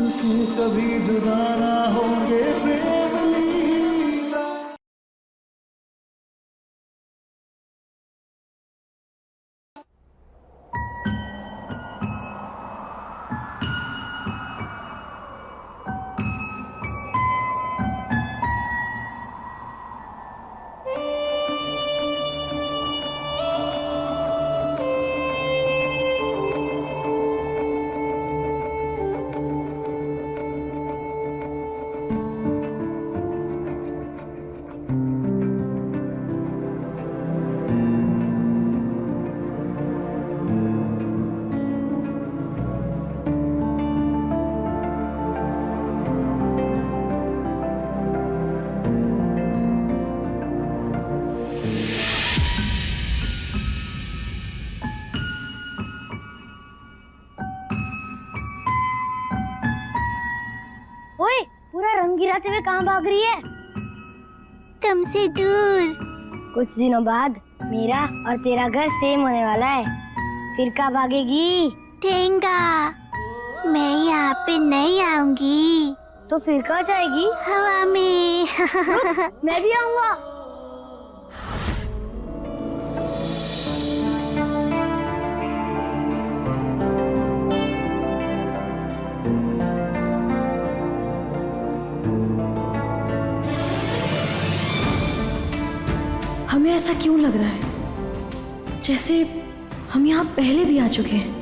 के कभी जुदा ना होंगे प्रेम लीला। ओए, पूरा रंग गिराते हुए कहाँ भाग रही है? तुमसे दूर। कुछ दिनों बाद मेरा और तेरा घर सेम होने वाला है, फिर कहाँ भागेगी? ठेंगा, मैं यहाँ पे नहीं आऊंगी। तो फिर कहाँ जाएगी? हवा में। मैं भी आऊंगा। हमें ऐसा क्यों लग रहा है जैसे हम यहाँ पहले भी आ चुके हैं?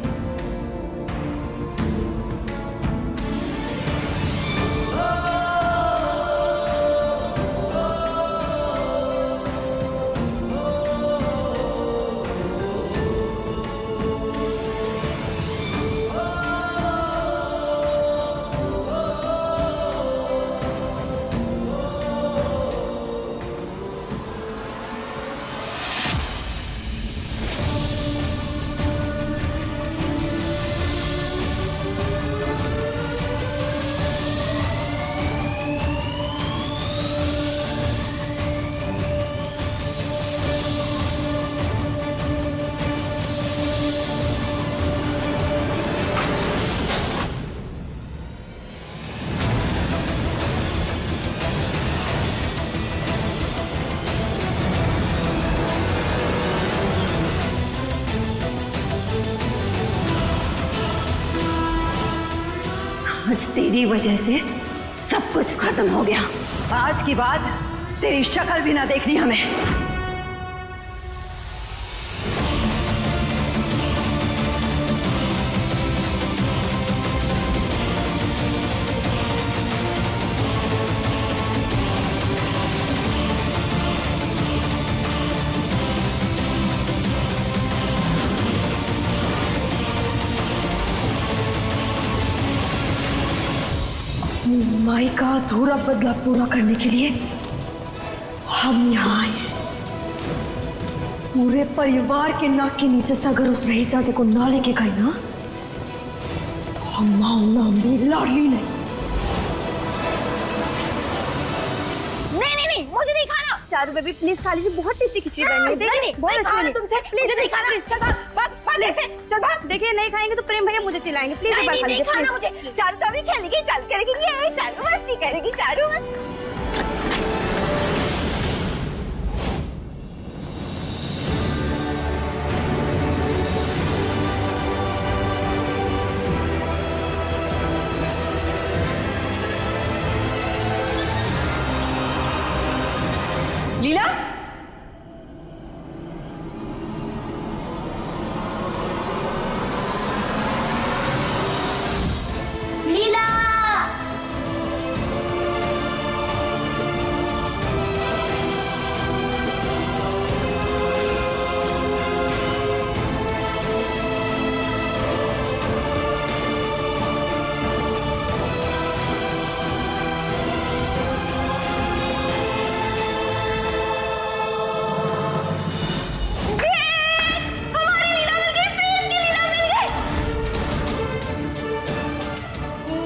आज तेरी वजह से सब कुछ खत्म हो गया। आज के बाद तेरी शक्ल भी ना देखनी हमें। माई का अधूरा बदला पूरा करने के लिए हम यहाँ आए हैं। पूरे परिवार के नाक के नीचे से अगर उस रहीजादे को ना लेके गई ना, तो हम नाम भी लाडली नहीं। नहीं, मुझे नहीं खाना। चारू बेबी प्लीज खा लीजिए, बहुत टेस्टी खिचड़ी बनी है। नहीं, बहुत अच्छी बनी तुमसे। प्लीज नहीं खाना। चल भाग ऐसे। चल भाग। देखिए नहीं खाएंगे तो प्रेम भैया मुझे चिल्लाएंगे। प्लीज एक बार खा लीजिए। खाना मुझे। चारू तो अभी खेलेगी, चल करेगी, ये चारू मस्ती करेगी। चारू लीला, लीला।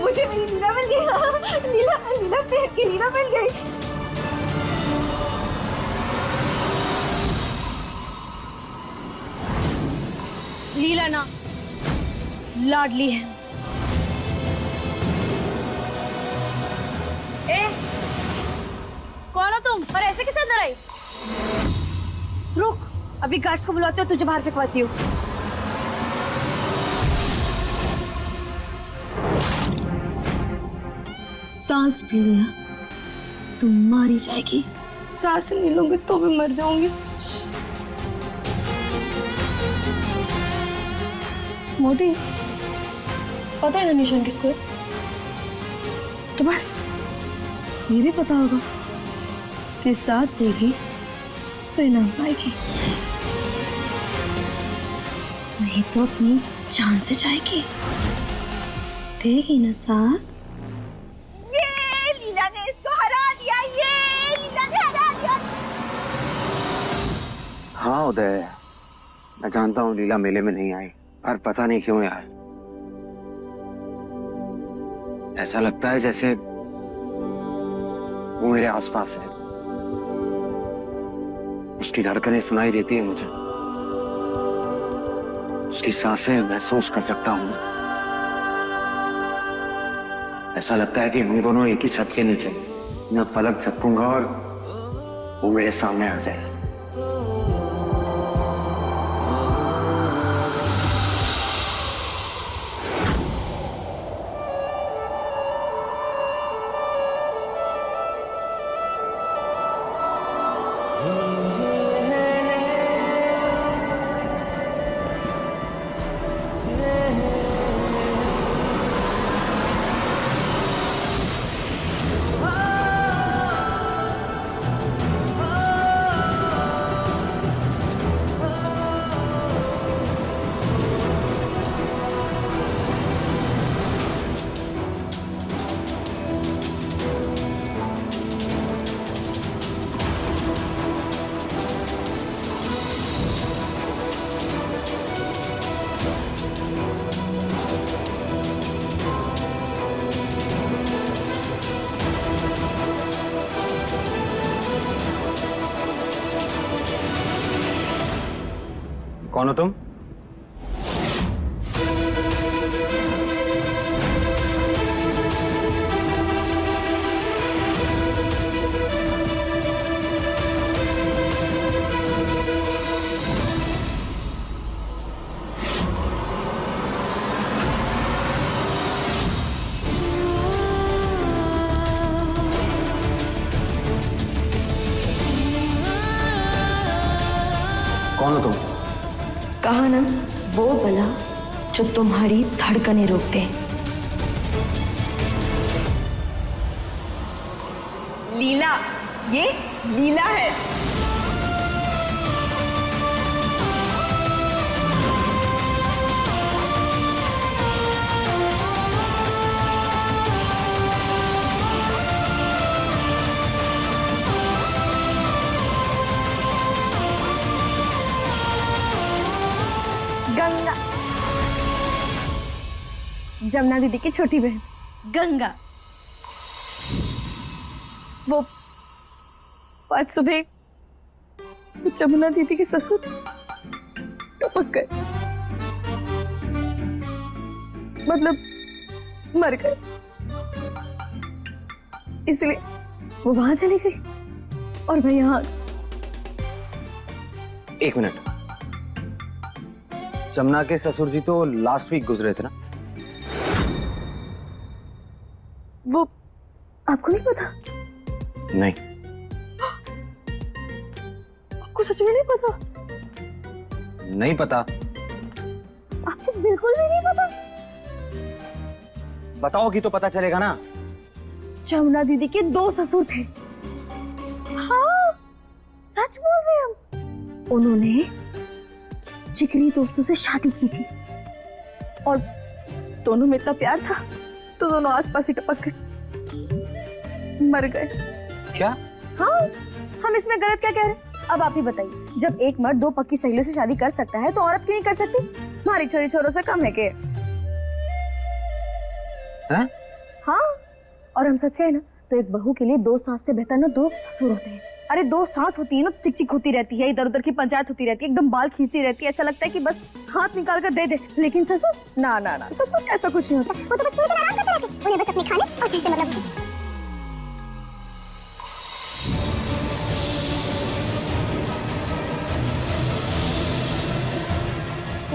मुझे मेरी लीला मिल गई। लीला पेट की लीला मिल गई। लीला ना लाडली है। अंदर आई। रुक, अभी गार्ड्स को बुलाते हो, तुझे बाहर फेंकवाती हूँ। सांस भी लिया तो मारी जाएगी, सांस नहीं लूंगी तो भी मर जाऊंगी। मोदी, पता है ना निशान किसको है? तो बस ये भी पता होगा कि साथ देगी तो इनाम पाएगी, नहीं तो अपनी जान से जाएगी। देगी ना साथ? ये लीला ने इसको हरा दिया, ये लीला ने हरा दिया। हाँ उदय, मैं जानता हूँ लीला मेले में नहीं आई, पर पता नहीं क्यों यार ऐसा लगता है जैसे वो मेरे आसपास है। उसकी धड़कनें सुनाई देती है मुझे, उसकी सांसें महसूस कर सकता हूँ। ऐसा लगता है कि हम दोनों एक ही छत के नीचे, मैं पलक झपकूंगा और वो मेरे सामने आ जाएगी। कौन हो तुम? कौन हो तुम? कहा ना, वो बला जो तुम्हारी धड़कनें रोक दे। लीला, ये लीला है। गंगा, जमुना दीदी की छोटी बहन गंगा। वो आज सुबह जमुना दीदी के ससुर टपक गए, मतलब मर गए, इसलिए वो वहां चली गई और मैं यहाँ। एक मिनट, जमुना के ससुर जी तो लास्ट वीक गुजरे थे ना? वो आपको नहीं पता? नहीं। आपको सच में नहीं पता? नहीं पता। आपको बिल्कुल भी नहीं पता? बताओगी तो पता चलेगा ना। जमुना दीदी के 2 ससुर थे। हाँ, सच बोल रहे हम। उन्होंने जिगरी दोस्तों से शादी की थी और दोनों में इतना प्यार था तो दोनों आसपास ही टपक गए, मर गए। क्या? हाँ, हम इसमें गलत क्या कह रहे हैं? अब आप ही बताइए, जब एक मर्द 2 पक्की सहेलियों से शादी कर सकता है तो औरत क्यों नहीं कर सकती? हमारी छोरी छोरों से कम है के? हाँ? हाँ, और हम सच कहें ना तो एक बहू के लिए 2 सास से बेहतर ना 2 ससुर होते हैं। अरे 2 सास होती है ना, चिक चिक होती रहती है, इधर उधर की पंचायत होती रहती है, एकदम बाल खींचती रहती है, ऐसा लगता है कि बस हाथ निकाल कर दे दे। लेकिन ससुर, ना ना ना, ससुर ऐसा कुछ नहीं होता। वो तो बस पूरी तरह आराम करते रहते हैं, उन्हें बस अपने खाने और चीज से मतलब।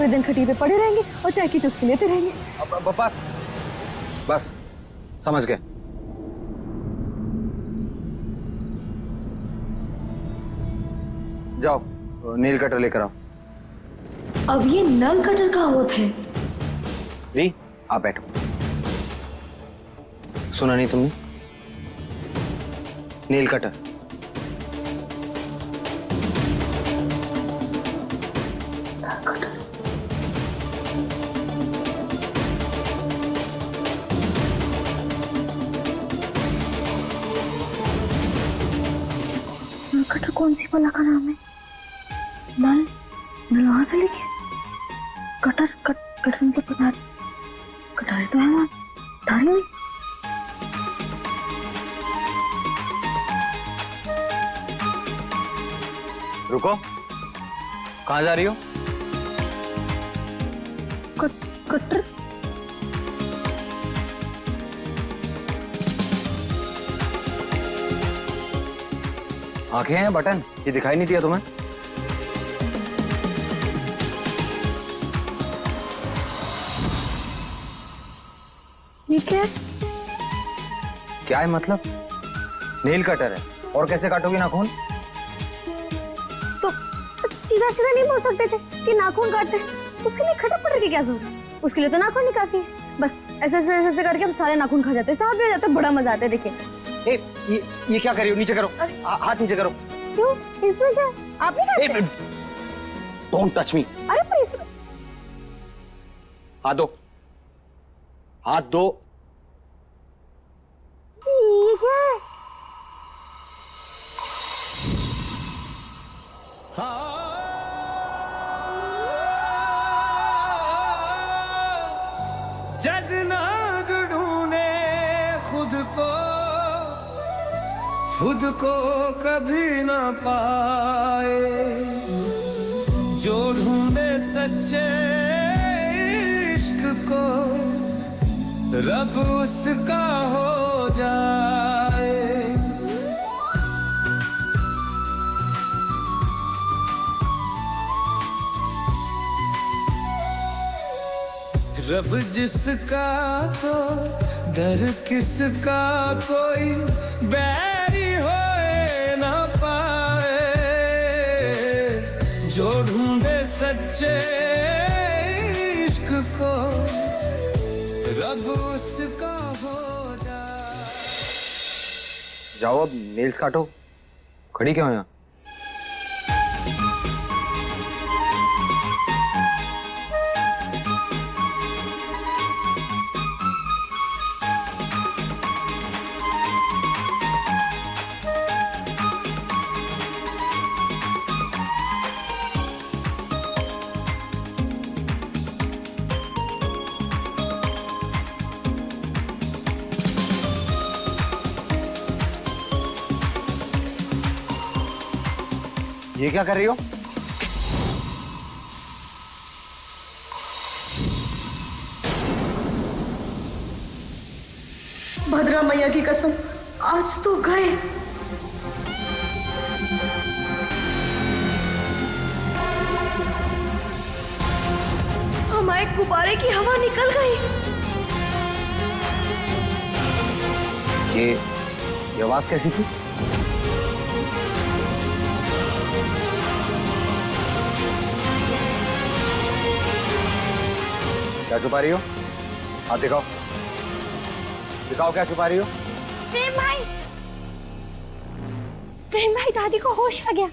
पूरे दिन खटिए पे पड़े रहेंगे और चाय की चुस्की लेते रहेंगे। बस बस समझ गए। जाओ नील कटर लेकर आओ। अब ये नल कटर का होता है। री आप बैठो। सुना नहीं तुमने? नील कटर। नल कटर कौन सी कला का नाम है? नल नल वहां से लेके कटर कटर मतलब कटार कटारे तो है वहां धारी नहीं। रुको, कहाँ जा रही हो? कटर आंखें हैं बटन, ये दिखाई नहीं दिया तुम्हें? ये क्या? क्या है मतलब? नेल कटर है और कैसे काटोगी नाखून? तो सीधा सीधा नहीं बोल सकते थे कि नाखून काटते हैं? उसके लिए खटर पटर की क्या जरूरत है? उसके लिए तो नाखून नहीं काफी है। बस ऐसे ऐसे ऐसे करके हम सारे नाखून खा जाते हैं, साफ भी हो जाता है, बड़ा मजा आता है। देखिए ये क्या कर रही हो? नीचे करो, हाथ नीचे करो। क्यों? इसमें क्या? आप नहीं काटते? Don't touch me. अरे पर इसमें हाथ दो, हाथ दो। ये क्या है? जद नाग ढूंढे खुद को कभी ना पाए, जो ढूंढे सच्चे इश्क को रब उसका हो जाए। रब जिसका तो दर किसका कोई बैरी होए ना पाए, जो ढूंढे सच्चे इश्क को रब उसका हो जाए। जाओ अब नेल्स काटो। खड़ी क्यों हो यहाँ? ये क्या कर रही हो? भद्रा मैया की कसम, आज तो गए। हमारे गुब्बारे की हवा निकल गई। ये आवाज कैसी थी? क्या छुपा रही हो? हाथ दिखाओ, दिखाओ क्या छुपा रही हो? प्रेम भाई दादी को होश आ गया।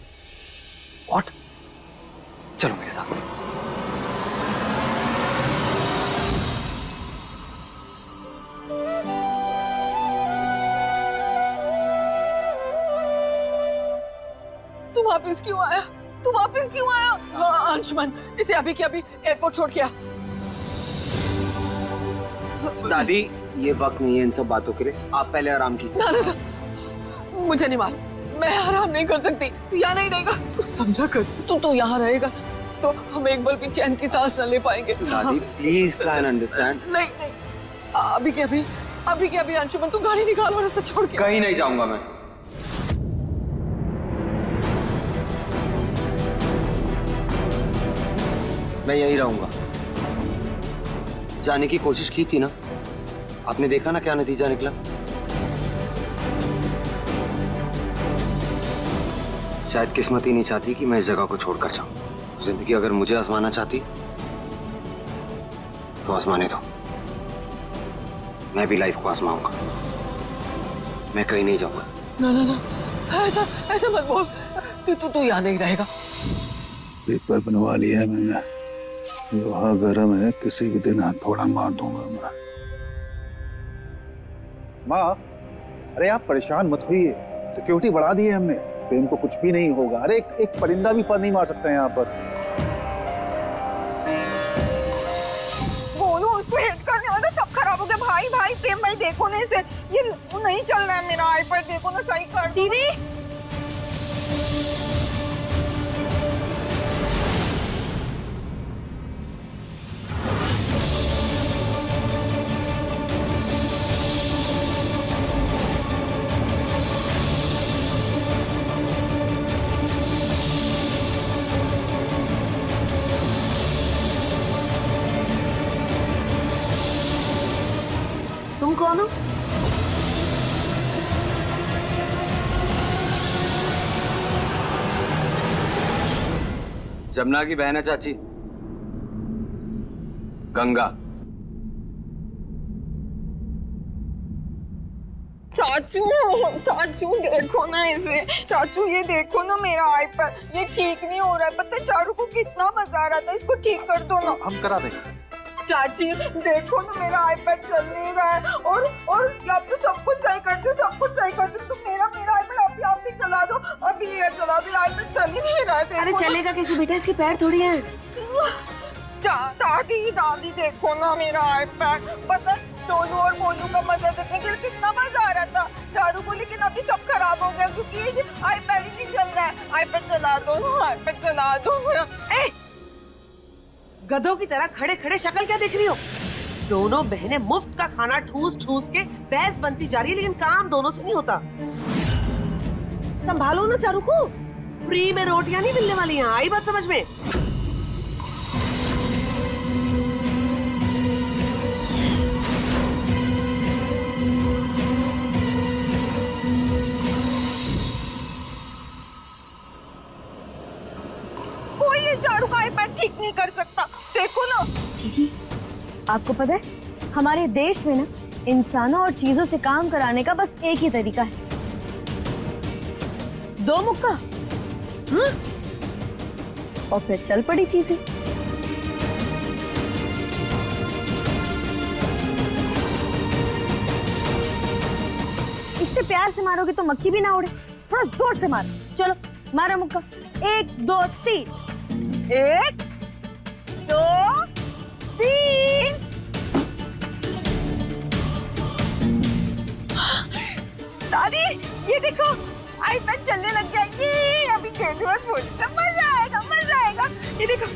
What? चलो मेरे साथ। तू वापस क्यों आया? अंशुमन, इसे अभी के अभी एयरपोर्ट छोड़ के आ। दादी ये वक्त नहीं है इन सब बातों के लिए, आप पहले आराम कीजिए। ना, मुझे नहीं मालूम, मैं आराम नहीं कर सकती। तू यहाँ नहीं रहेगा, तू समझा कर। तू यहाँ रहेगा तो हम एक पल भी चैन की सांस न ले पाएंगे। दादी प्लीज ट्राई एंड अंडरस्टैंड। नहीं, अभी के अभी अंशुमन, तू गाड़ी निकाल और इसे छोड़ के। कहीं नहीं जाऊंगा मैं। मैं यहीं रहूंगा। जाने की कोशिश की थी ना, आपने देखा ना क्या नतीजा निकला। शायद किस्मत ही नहीं चाहती कि मैं इस जगह को छोड़कर जाऊं। जिंदगी अगर मुझे आजमाना चाहती तो आजमाने दो, मैं भी लाइफ को आजमाऊंगा। मैं कहीं नहीं जाऊंगा। ना ना ना, ऐसा ऐसा मत बोल। तू यहाँ नहीं रहेगा। पेपर बनवा लिया है मैंने, लोहा गर्म है, किसी भी दिन हथौड़ा मार दूंगा मैं। माँ, अरे आप परेशान मत होइए, सिक्योरिटी बढ़ा दी है हमने, प्रेम को कुछ भी नहीं होगा। अरे एक परिंदा भी पर नहीं मार सकते हैं यहाँ पर। बोलो उसको हेट करने वाला सब खराब हो गया। भाई भाई प्रेम भाई देखो ना इसे, ये नहीं चल रहा है मेरा आईपैड, देखो ना सही कर। दीदी तुम कौन हो? जमुना की बहन है चाची, गंगा। चाचू चाचू देखो ना इसे, चाचू ये देखो ना मेरा आईपैड, ये ठीक नहीं हो रहा है। पता है चारू को कितना मजा आ रहा था, इसको ठीक कर दो ना। हम करा देंगे। चाची देखो ना मेरा आईपैड चल नहीं रहा है, और आप तो सब कुछ सही करते हो, सब कुछ सही करते हो। तुम मेरा आईपैड अभी आप भी चला दो, अभी ये चला दो, आईपैड चल ही नहीं रहा है। अरे चलेगा कैसे बेटा, इसके पैर थोड़ी है। दादी दादी देखो ना मेरा आईपैड, पता है टोनू और मोनू का मजा देखने के लिए कितना मजा आ रहा था चारू को, लेकिन अभी सब खराब हो गया क्योंकि ये आईपैड ही नहीं चल रहा है। आईपैड चला दो, आईपैड चला दो। गधों की तरह खड़े खड़े शक्ल क्या देख रही हो? दोनों बहनें मुफ्त का खाना ठूस ठूस के बहस बनती जा रही है, लेकिन काम दोनों से नहीं होता। संभालो ना चारू को, फ्री में रोटियां नहीं मिलने वाली हैं। आई बात समझ में? कोई ये चारू का आईपैड ठीक नहीं कर सकता, देखो ना। दीदी आपको पता है हमारे देश में ना इंसानों और चीजों से काम कराने का बस एक ही तरीका है, दो मुक्का। हाँ? और फिर चल पड़ी चीजें। इससे प्यार से मारोगे तो मक्खी भी ना उड़े, थोड़ा जोर से मारो। चलो मारो मुक्का, 1 2 3। 1 2 3। दादी ये देखो आईपैड चलने लग गया। ये अभी खेलू और बोल, मजा आएगा मजा आएगा। ये देखो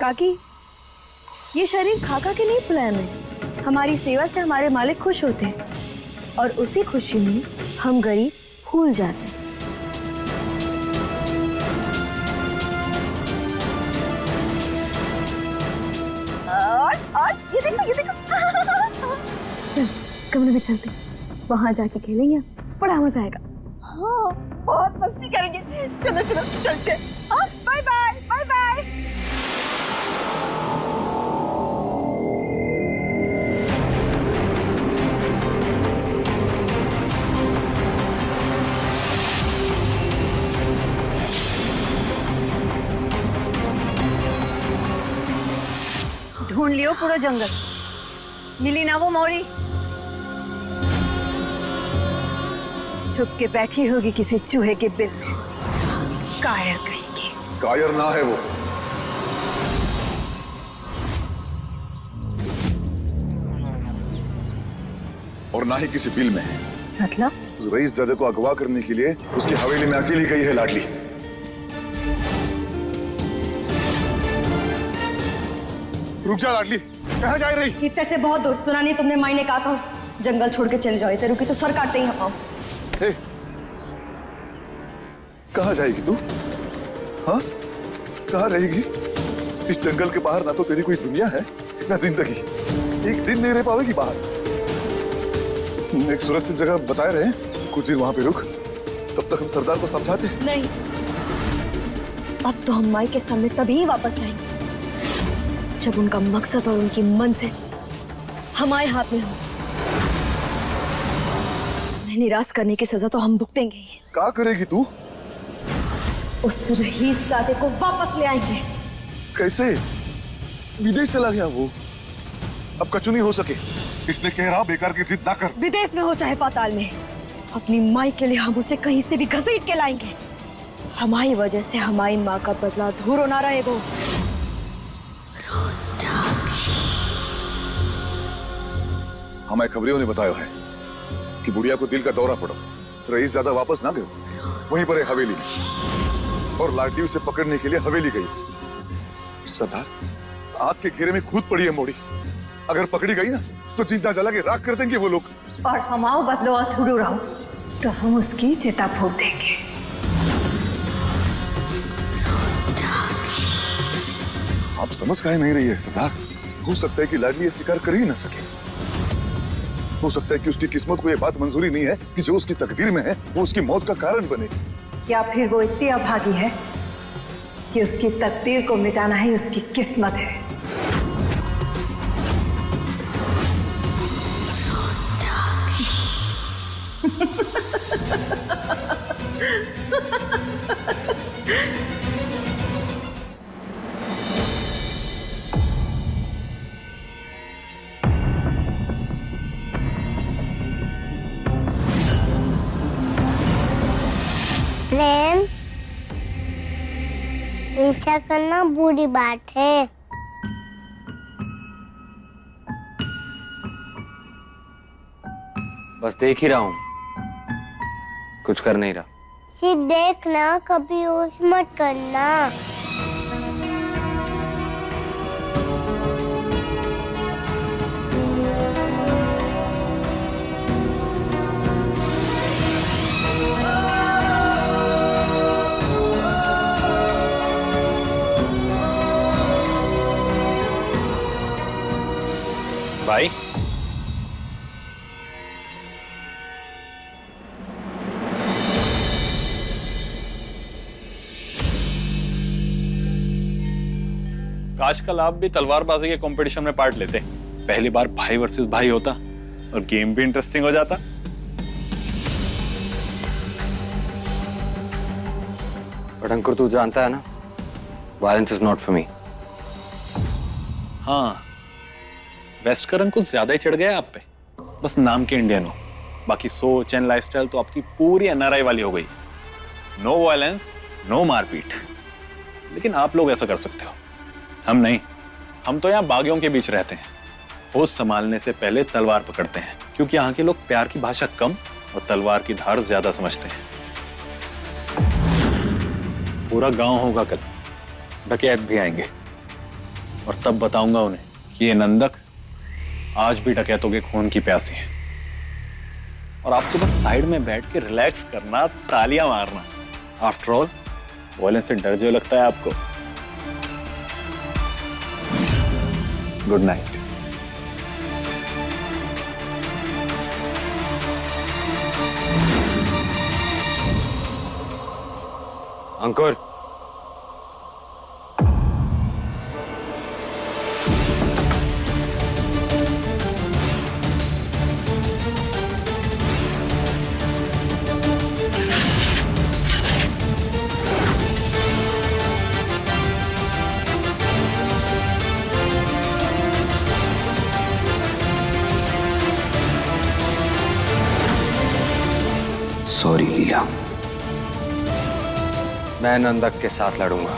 काकी, ये शरीर खाका के नहीं फुलाया है। हमारी सेवा से हमारे मालिक खुश होते हैं और उसी खुशी में हम गरीब भूल जाते हैं। और ये देखो चल कमरे में चलते, वहां जाके खेलेंगे, बड़ा मजा आएगा। हाँ बहुत मस्ती करेंगे। चलो चलो चलते। हाँ बाय बाय बाय बाय। ढूंढ लियो पूरा जंगल, मिली ना वो मौरी, छुप के बैठी होगी किसी चूहे के बिल में। कायर कहेंगे। कायर ना है वो, और ना ही किसी बिल में है। मतलब? उस रईस ज़ादे को अगवा करने के लिए उसकी हवेली में अकेली गई है लाडली। रुक जा लाडली, कहाँ जा रही? इतने से बहुत दूर, सुना नहीं तुमने माई ने कहा था जंगल छोड़ के चले जाओ, इतने रुकी तो सर काटते ही हम। कहाँ जाएगी तू? हाँ, कहाँ रहेगी? इस जंगल के बाहर ना तो तेरी कोई दुनिया है ना जिंदगी। एक दिन नहीं रह पाएगी बाहर। एक सुरक्षित जगह बताए रहे, कुछ दिन वहां पे रुक, तब तक हम सरदार को समझाते। नहीं, अब तो हम माई के सामने तभी वापस जाएंगे जब उनका मकसद और उनकी मंजिल हमारे हाथ में हो। उन्हें निराश करने की सजा तो हम भुगतेंगे ही। क्या करेगी तू? उस रहीसजादे को वापस ले आएंगे। कैसे? विदेश चला गया वो, अब कछु नहीं हो सके। इसने कह रहा बेकार की जिद ना कर। विदेश में हो चाहे पाताल में, अपनी माई के लिए हम उसे कहीं से भी घसीट के लाएंगे। हमारी वजह से हमारी माँ का बदला अधूरा ना रहेगा। हमारे खबरियों ने बताया है कि बुढ़िया को दिल का दौरा पड़ा, रईस ज्यादा वापस ना गए, वहीं पर है हवेली, और लाडली उसे पकड़ने के लिए हवेली गई। सरदार, आग के घेरे में कूद पड़ी है मोड़ी। अगर पकड़ी गई ना तो जिंदा जला के राख कर देंगे वो लोग। और हमाओ बदलो अधूरो रहो तो हम उसकी चिता फूंक देंगे। आप समझ काहे नहीं रही है सरदार? हो सकता है कि लाडली ये शिकार कर ही ना सके। हो सकता है कि उसकी किस्मत को ये बात मंजूरी नहीं है कि जो उसकी तकदीर में है वो उसकी मौत का कारण बने। या फिर वो इतनी अभागी है कि उसकी तकदीर को मिटाना ही उसकी किस्मत है। प्रेम, ऐसा करना बुरी बात है। बस देख ही रहा हूँ, कुछ कर नहीं रहा। सिर्फ देखना, कभी होश मत करना। भाई, काश कल आप भी तलवारबाजी के कंपटीशन में पार्ट लेते। पहली बार भाई वर्सेस भाई होता और गेम भी इंटरेस्टिंग हो जाता। बट अंकुर, तू जानता है ना, violence is not for me. हाँ, वेस्ट का रंग कुछ ज्यादा ही चढ़ गया आप पे। बस नाम के इंडियन हो, बाकी सोच एंड लाइफस्टाइल तो आपकी पूरी एनआरआई वाली हो गई। नो वायलेंस, नो मारपीट। लेकिन आप लोग ऐसा कर सकते हो, हम नहीं। हम तो यहाँ बागियों के बीच रहते हैं। होश संभालने से पहले तलवार पकड़ते हैं, क्योंकि यहाँ के लोग प्यार की भाषा कम और तलवार की धार ज्यादा समझते हैं। पूरा गांव होगा कल, डकैत भी आएंगे, और तब बताऊंगा उन्हें कि ये नंदक आज भी डकैतों के खून की प्यासी है। और आपको बस साइड में बैठ के रिलैक्स करना, तालियां मारना। आफ्टर ऑल, वायलेंस से डर जो लगता है आपको। Good night. Ankur, sorry Leela, मैं नंदक के साथ लड़ूंगा।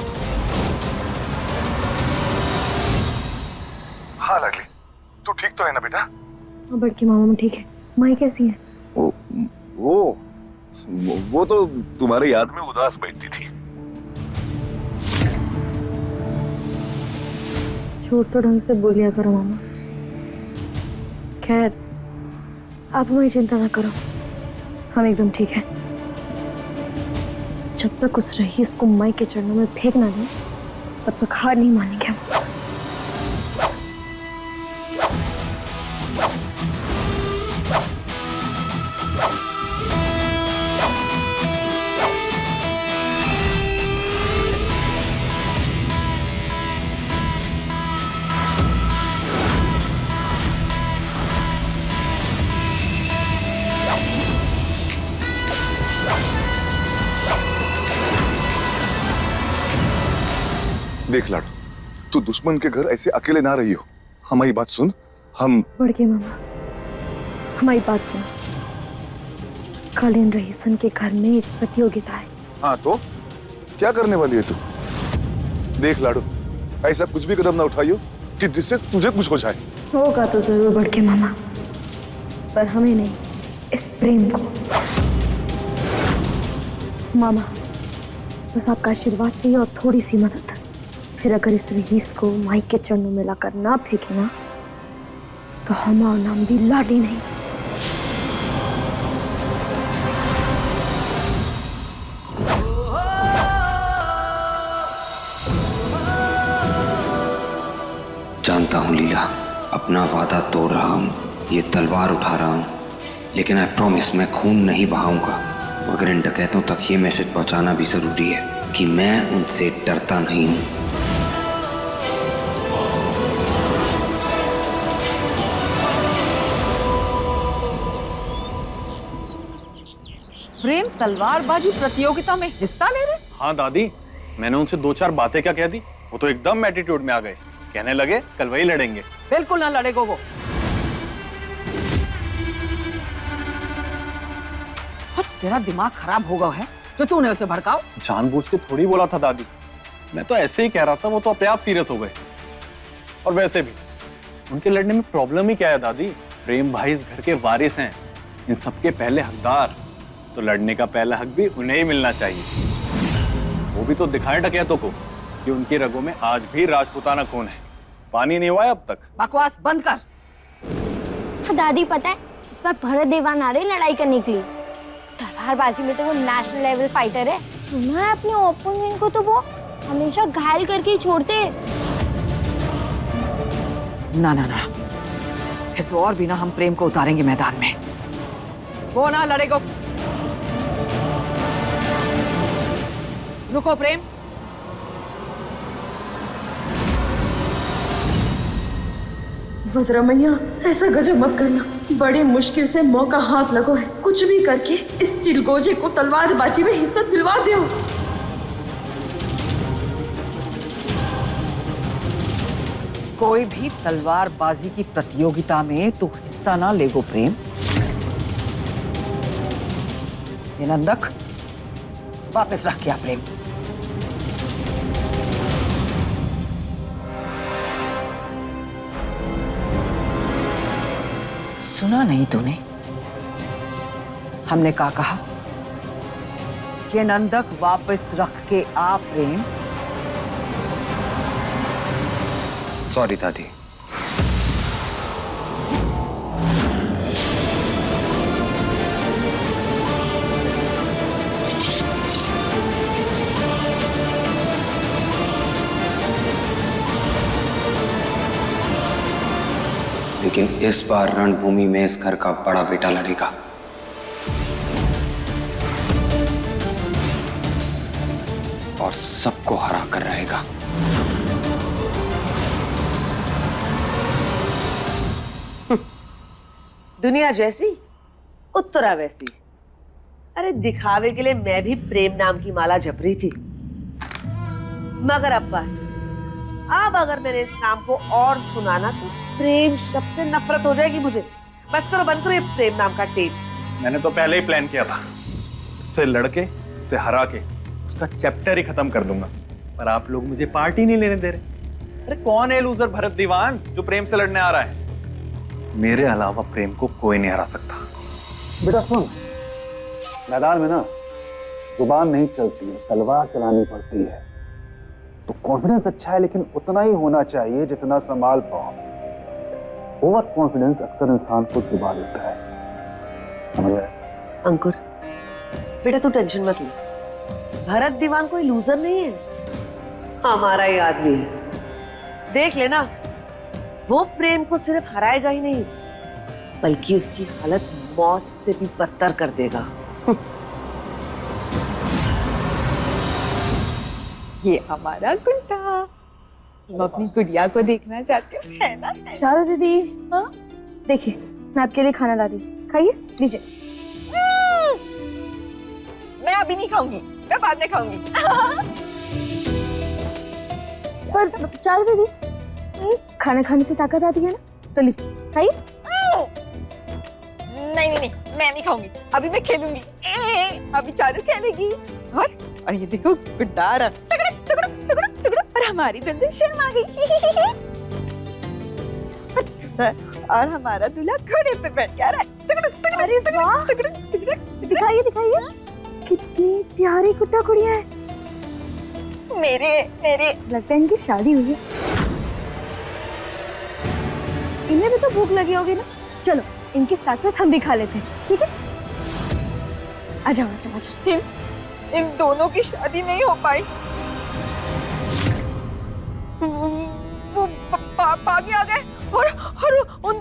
हाँ लाडली, तू ठीक तो है ना बेटा? हाँ बड़की मामा ठीक है। माई कैसी है? वो तो तुम्हारी याद में उदास बैठती थी। झूठ तो ढंग से बोलिया करो मामा। खैर, आप हमारी चिंता ना करो, हम एकदम ठीक है। जब तक उस रईस को माई के चरणों में फेंक ना दें तब तक हार नहीं मानेंगे हम। देख लाडू, तू दुश्मन के घर ऐसे अकेले ना रही हो। हमारी बात सुन, हम बड़के मामा, हमारी बात सुनो। कल इन रईसन के घर में एक प्रतियोगिता है। हाँ तो क्या करने वाली है तू? देख लाडू, ऐसा कुछ भी कदम ना उठाइयो कि जिससे तुझे कुछ हो जाए। होगा तो जरूर बड़के मामा, पर हमें नहीं, इस प्रेम को। मामा, बस आपका आशीर्वाद चाहिए और थोड़ी सी मदद। फिर अगर इस रईस को माई के चरणों में लाकर ना फेंके ना, तो हमारा नाम भी लाडी नहीं। जानता हूँ लीला, अपना वादा तोड़ रहा हूँ, ये तलवार उठा रहा हूँ, लेकिन आई प्रॉमिस मैं खून नहीं बहाऊंगा। मगर इन डकैतों तक ये मैसेज पहुंचाना भी जरूरी है कि मैं उनसे डरता नहीं हूँ। प्रेम तलवारबाजी प्रतियोगिता में हिस्सा ले रहे? हाँ दादी, मैंने उनसे 2-4 बातें क्या कह दी, वो तो एकदम एटीट्यूड में आ गए। कहने लगे कल वही लड़ेंगे। बिल्कुल ना लड़ेगा वो। तेरा दिमाग खराब हो गया है जो तूने उसे भड़काओ। जानबूझ के थोड़ी बोला था दादी, मैं तो ऐसे ही कह रहा था, वो तो अपने आप सीरियस हो गए। और वैसे भी उनके लड़ने में प्रॉब्लम ही क्या है दादी? प्रेम भाई इस घर के वारिस हैं, इन सबके पहले हकदार, तो लड़ने का पहला हक भी उन्हें ही मिलना चाहिए। वो भी तो दिखाएं डकैतों को कि उनकी रगों में आज भी राजपूताना खून है। पानी नहीं हुआ है अब तक। बकवास बंद कर। हाँ दादी, पता है इस बार भरत देवान आ रहे लड़ाई करने के लिए। तलवारबाजी में तो वो नेशनल लेवल फाइटर है। सुना है अपने ओपोनेंट को तो वो हमेशा घायल करके ही छोड़ते हैं। ना ना ना, फिर तो और भी ना हम प्रेम को उतारेंगे मैदान में। वो ना लड़ेगा। रुको प्रेम, भद्रा मैया, ऐसा गजब मत करना। बड़ी मुश्किल से मौका हाथ लगो है, कुछ भी करके इस चिलगोजे को तलवारबाजी में हिस्सा दिलवा दो। कोई भी तलवारबाजी की प्रतियोगिता में तू हिस्सा ना लेगो प्रेम। ये नंदक वापस रख किया प्रेम। सुना नहीं तूने? हमने क्या कहा? ये नंदक वापस रख के आ प्रेम। सॉरी दादी। लेकिन इस बार रणभूमि में इस घर का बड़ा बेटा लड़ेगा। और सबको हरा कर रहेगा। दुनिया जैसी उत्तरा वैसी। अरे दिखावे के लिए मैं भी प्रेम नाम की माला जप रही थी, मगर अब बस, अब अगर मैंने इस नाम को और सुनाना तो प्रेम शब्द से नफरत हो जाएगी मुझे। बस करो, बंद करो ये प्रेम नाम का टेप। मैंने तो पहले ही प्लान किया था, उससे लड़के, उसे हरा के उसका चैप्टर ही खत्म कर दूंगा, पर आप लोग मुझे पार्टी नहीं लेने दे रहे। अरे कौन है लूजर भरत दीवान जो प्रेम से लड़ने आ रहा है? मेरे अलावा प्रेम को कोई नहीं हरा सकता। बेटा सुन, मैदान में ना जुबान नहीं चलती है, तलवार चलानी पड़ती है। तो कॉन्फिडेंस अच्छा है, लेकिन उतना ही होना चाहिए जितना संभाल पाओ। ओवर कॉन्फिडेंस अक्सर इंसान को डुबा देता है। समझ गए? अंकुर बेटा, तू टेंशन मत ले। भरत दीवान कोई लूजर नहीं है, हमारा ही आदमी है। देख लेना, वो प्रेम को सिर्फ हराएगा ही नहीं बल्कि उसकी हालत मौत से भी बदतर कर देगा। ये हमारा गुड्डा, तुम अपनी गुड़िया को देखना चाहते हो, है ना? शारदा दीदी, हाँ देखिए मैं आपके लिए खाना ला दी, खाइए, लीजिए। मैं अभी नहीं खाऊंगी, मैं बाद में खाऊंगी। पर शारदा दीदी, खाना खाने से ताकत आती है ना, तो लीजिए खाइए। नहीं नहीं नहीं, मैं नहीं खाऊंगी, अभी मैं खेलूंगी। अभी चारू खेलेगी और ये देखो गुड्डा और हमारी दुल्हन शर्मा गई। और हमारा दूल्हा घोड़े पे बैठ गया। अरे वाह, दिखाइए दिखाइए, कितनी प्यारी गुड्डा गुड़िया है। मेरे मेरे लगता है इनकी शादी हुई है। इन्हें भी तो भूख लगी होगी ना, चलो इनके साथ साथ हम भी खा लेते हैं, ठीक है? आ जाओ आ जाओ आ जाओ। इन दोनों की शादी नहीं हो पाई। वो बागी आ गए और उन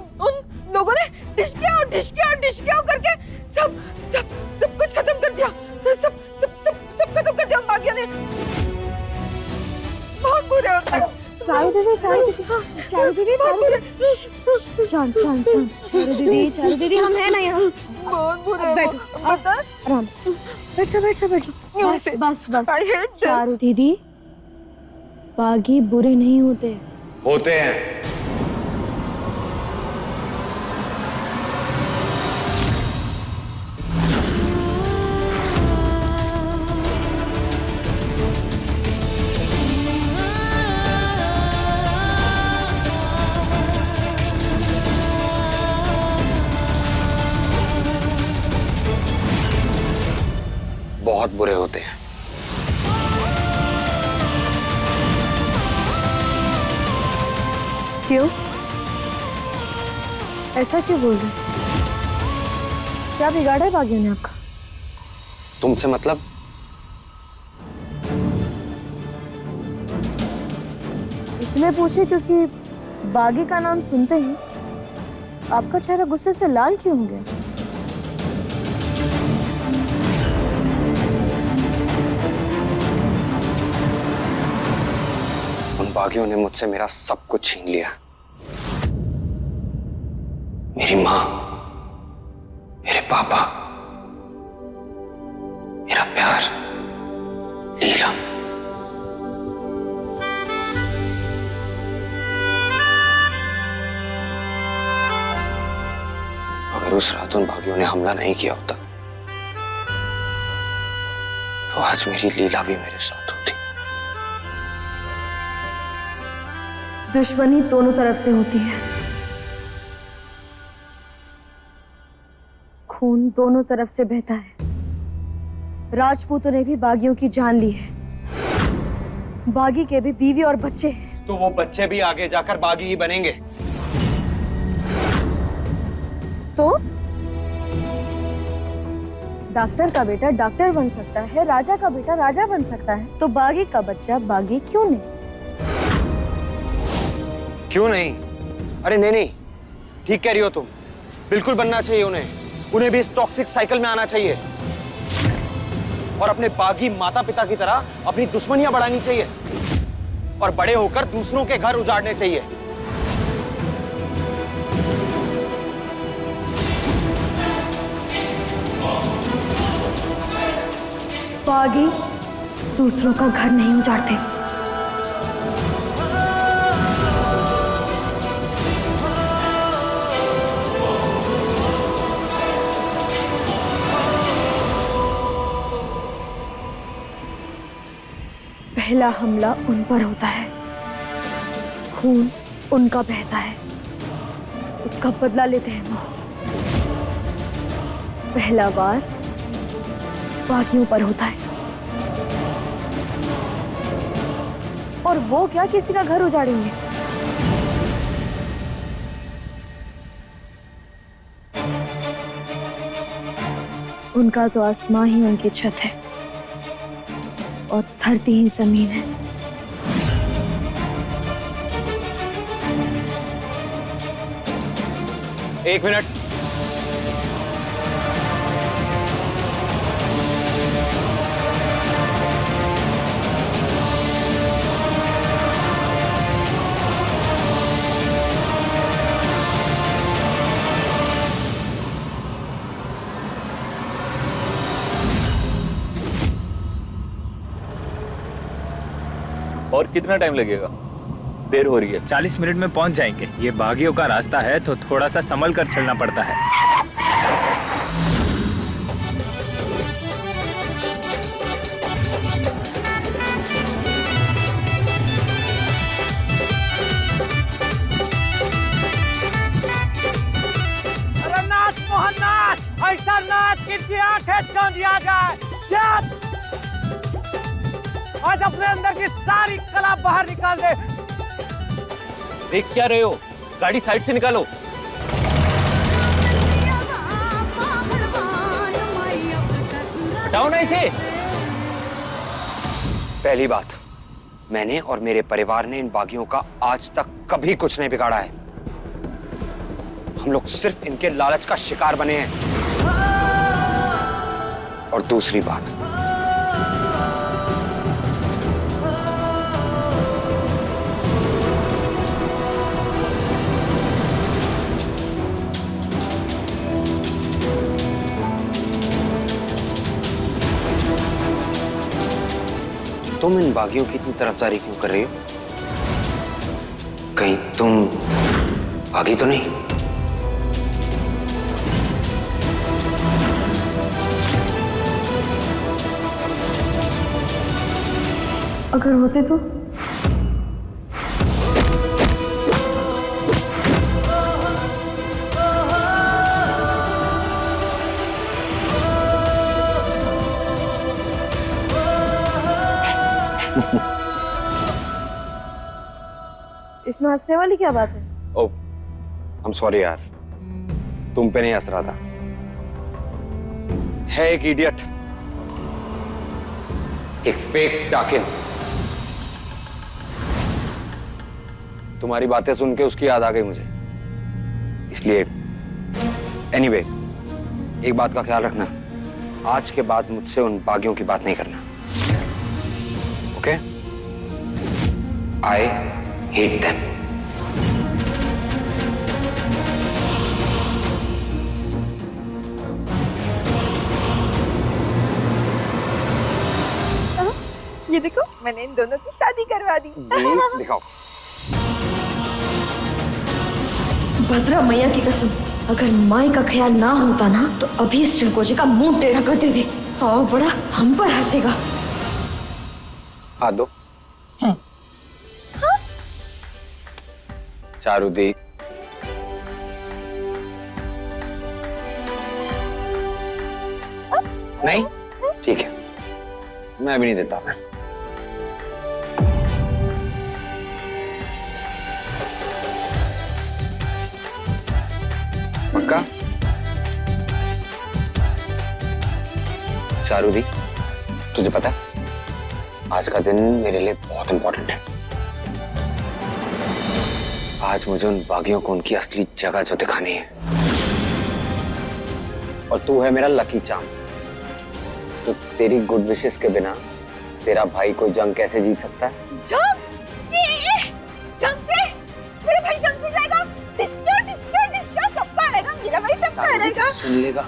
लोगों ने डिशकिया करके सब कुछ खत्म कर दिया। सब खत्म कर दिया उन बागियों ने। बहुत बुरे होते हैं। चारू दीदी चारू दीदी हम हैं ना यहाँ। बहुत बुरे। बैठो, बता आराम से बैठो। बस चारू दीदी, बागी बुरे नहीं होते हैं। बहुत बुरे होते हैं। क्यों? ऐसा क्यों बोल रहे? क्या बिगाड़ा है बागियों ने आपका? तुमसे मतलब? इसलिए पूछे क्योंकि बागी का नाम सुनते ही आपका चेहरा गुस्से से लाल क्यों हो गया? उन बागियों ने मुझसे मेरा सब कुछ छीन लिया। मेरी माँ, मेरे पापा, मेरा प्यार, लीला। अगर उस रात उन बागियों ने हमला नहीं किया होता तो आज मेरी लीला भी मेरे साथ होती। दुश्मनी दोनों तरफ से होती है, खून दोनों तरफ से बहता है। राजपूतों ने भी बागियों की जान ली है। बागी के भी बीवी और बच्चे हैं। तो वो बच्चे भी आगे जाकर बागी ही बनेंगे। तो डॉक्टर का बेटा डॉक्टर बन सकता है, राजा का बेटा राजा बन सकता है, तो बागी का बच्चा बागी क्यों नहीं? क्यों नहीं? अरे नहीं, ठीक कह रही हो तुम। बिल्कुल बनना चाहिए उन्हें भी इस टॉक्सिक साइकिल में आना चाहिए और अपने बागी माता पिता की तरह अपनी दुश्मनियां बढ़ानी चाहिए और बड़े होकर दूसरों के घर उजाड़ने चाहिए। बागी दूसरों का घर नहीं उजाड़ते। पहला हमला उन पर होता है, खून उनका बहता है, उसका बदला लेते हैं वो। पहला वार बागियों पर होता है और वो क्या किसी का घर उजाड़ेंगे? उनका तो आसमां ही उनकी छत है। और धरती ही जमीन है। एक मिनट। और कितना टाइम लगेगा? देर हो रही है। 40 मिनट में पहुंच जाएंगे। ये बागियों का रास्ता है तो थोड़ा सा संभल कर चलना पड़ता है। अरे नाच मोहन नाच, ऐसा नाच कि आंखें चौंध दिया जाए। आज अपने अंदर की सारी कला बाहर निकाल दे। देख क्या रहे हो? गाड़ी साइड से निकालो। हटाओ ना इसे। पहली बात, मैंने और मेरे परिवार ने इन बागियों का आज तक कभी कुछ नहीं बिगाड़ा है। हम लोग सिर्फ इनके लालच का शिकार बने हैं। और दूसरी बात, तुम इन बागियों की इतनी तरफदारी क्यों कर रही हो? कहीं तुम बागी तो नहीं? अगर होते तो? इसमें हंसने वाली क्या बात है? ओह, I'm sorry यार, तुम पे नहीं हंस रहा था। है एक इडियट, एक फेक डाकिन। तुम्हारी बातें सुन के उसकी याद आ गई मुझे, इसलिए एनीवे, एक बात का ख्याल रखना, आज के बाद मुझसे उन बागियों की बात नहीं करना। ओके? आई hate them. ये देखो, मैंने इन दोनों की शादी करवा दी। दिखाओ। भद्रा मैया की कसम, अगर माई का ख्याल ना होता ना तो अभी इस चिलकोजे का मुंह टेढ़ा कर देते और बड़ा हम पर हंसेगा। हाथ दो। चारुदी, नहीं? ठीक है, मैं भी नहीं देता। पक्का? चारुदी, तुझे पता है आज का दिन मेरे लिए बहुत इंपॉर्टेंट है। आज मुझे उन बागियों को उनकी असली जगह जो दिखानी है, और तू है मेरा लकी चार्म। तो तेरी गुड विशेस के बिना तेरा भाई कोई जंग कैसे जीत सकता है? जंग पे मेरा भाई जंग पे जाएगा। डिस्को सबका रहेगा, मेरा भाई सबका रहेगा। सुन लेगा।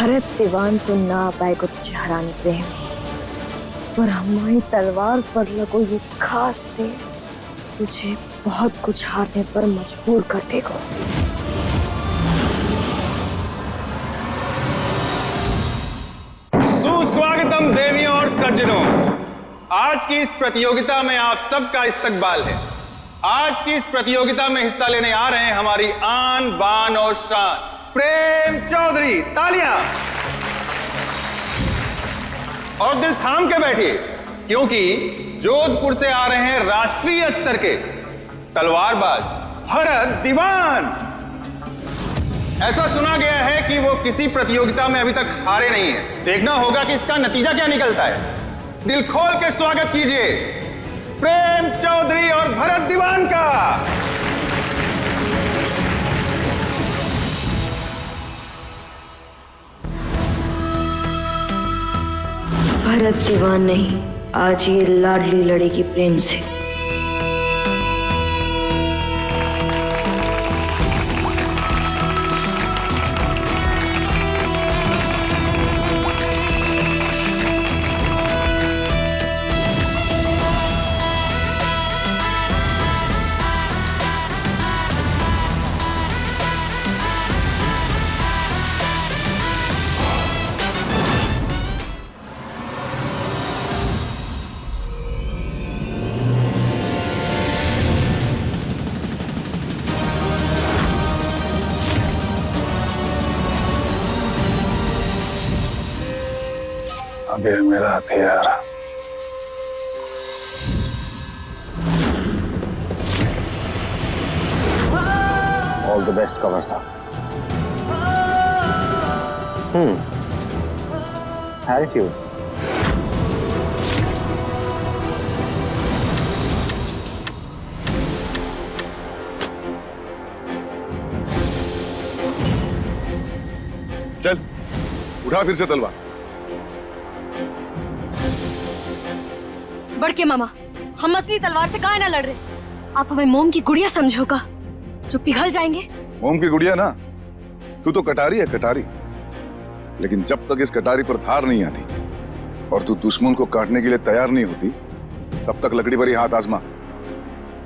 भरत दीवान तो ना पाए को तुझे हराने प्रेम, पर हमारी तलवार पर लगो ये खास दे तुझे बहुत कुछ हारने पर मजबूर कर देगा। सुस्वागतम देवियों और सज्जनों, आज की इस प्रतियोगिता में आप सबका इस्तकबाल है। आज की इस प्रतियोगिता में हिस्सा लेने आ रहे हैं हमारी आन बान और शान प्रेम चौधरी। तालियां। और दिल थाम के बैठिए, क्योंकि जोधपुर से आ रहे हैं राष्ट्रीय स्तर के तलवारबाज भरत दीवान। ऐसा सुना गया है कि वो किसी प्रतियोगिता में अभी तक हारे नहीं है। देखना होगा कि इसका नतीजा क्या निकलता है। दिल खोल के स्वागत कीजिए प्रेम चौधरी और भरत दीवान का। भरत दीवान नहीं, आज ये लाडली लड़ेगी प्रेम से। अब ये मेरा हथियार। ऑल द बेस्ट कंवर साहब। एटीट्यूड। चल उठा फिर से तलवार। बड़के मामा, हम असली तलवार से काहे ना लड़ रहे? आप हमें मोम की गुड़िया समझोगा जो पिघल जाएंगे। मोम की गुड़िया ना, तू तो कटारी है, कटारी। लेकिन जब तक इस कटारी पर धार नहीं आती और तू दुश्मन को काटने के लिए तैयार नहीं होती, तब तक लकड़ी पर ही हाथ आजमा।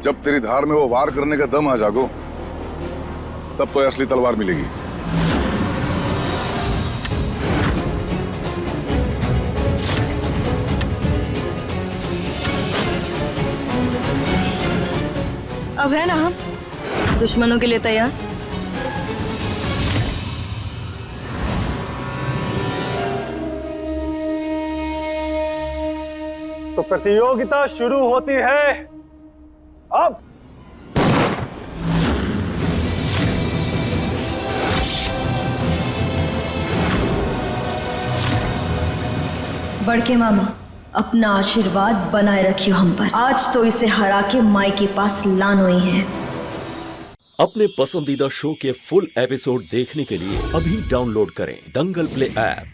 जब तेरी धार में वो वार करने का दम आ जागो, तब तो असली तलवार मिलेगी। अब है ना हम दुश्मनों के लिए तैयार। तो प्रतियोगिता शुरू होती है अब। बड़के मामा, अपना आशीर्वाद बनाए रखियो हम पर। आज तो इसे हरा के माई के पास लानो ही है। अपने पसंदीदा शो के फुल एपिसोड देखने के लिए अभी डाउनलोड करें दंगल प्ले ऐप।